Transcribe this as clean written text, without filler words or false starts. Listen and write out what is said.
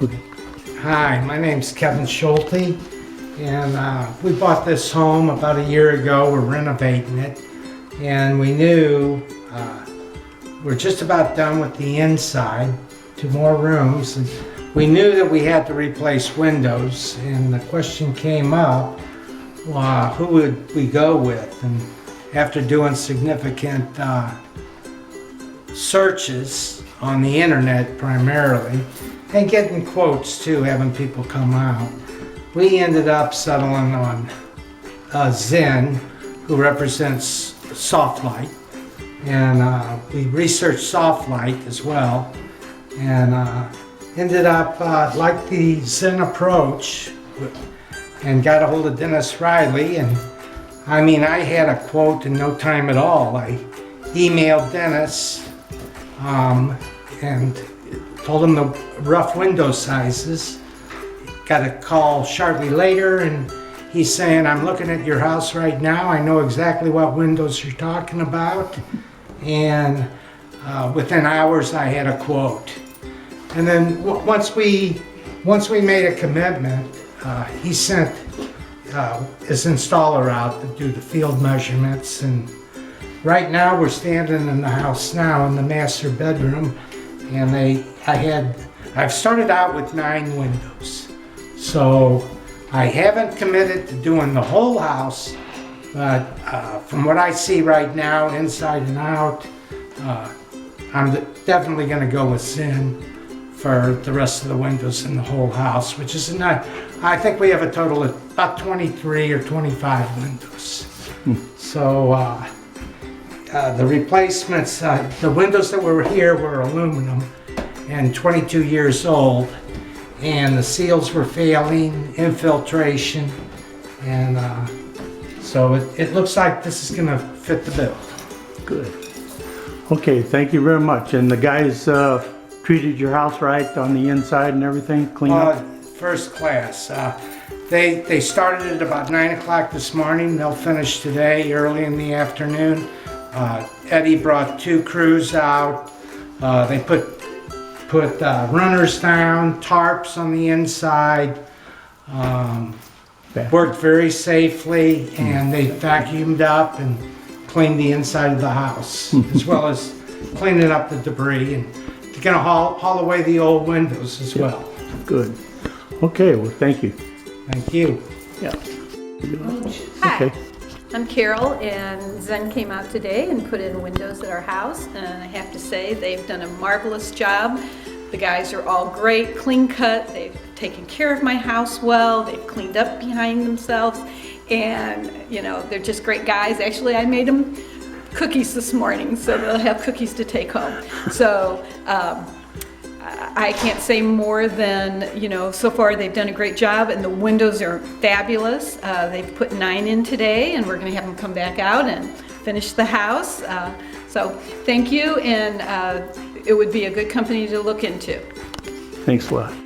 Okay. Hi, my name's Kevin Schulte, and we bought this home about a year ago. We're renovating it, and we knew we're just about done with the inside, 2 more rooms, and we knew that we had to replace windows, and the question came up, who would we go with? And after doing significant searches on the internet primarily, and getting quotes too, having people come out, we ended up settling on Zen, who represents soft light, and we researched soft light as well, and ended up like the Zen approach, and got a hold of Dennis Riley, and I mean, I had a quote in no time at all. I emailed Dennis and told him the rough window sizes. Got a call shortly later, and he's saying, I'm looking at your house right now. I know exactly what windows you're talking about. And within hours, I had a quote. And then once we made a commitment, he sent his installer out to do the field measurements. And right now, we're standing in the house now in the master bedroom, and I've started out with 9 windows. So I haven't committed to doing the whole house, but from what I see right now, inside and out, I'm definitely going to go with Zen for the rest of the windows in the whole house, which is not, I think we have a total of about 23 or 25 windows. So the replacements, the windows that were here were aluminum and 22 years old, and the seals were failing, infiltration, and so it looks like this is going to fit the bill. Good. Okay, thank you very much. And the guys treated your house right on the inside and everything, clean up? First class. They started at about 9 o'clock this morning. They'll finish today early in the afternoon. Eddie brought 2 crews out. They put runners down, tarps on the inside. Worked very safely, and they vacuumed up and cleaned the inside of the house, as well as cleaning up the debris, and they're gonna haul away the old windows as well. Good. Okay, well, thank you. Thank you. Yeah. Hi, Okay. I'm Carol, and Zen came out today and put in windows at our house, and I have to say they've done a marvelous job. The guys are all great, clean cut, they've taken care of my house well, they've cleaned up behind themselves, and you know, they're just great guys. Actually, I made them cookies this morning, so they'll have cookies to take home. So I can't say more than, you know, so far they've done a great job, and the windows are fabulous. They've put 9 in today, and we're going to have them come back out and finish the house. So thank you, and it would be a good company to look into. Thanks a lot.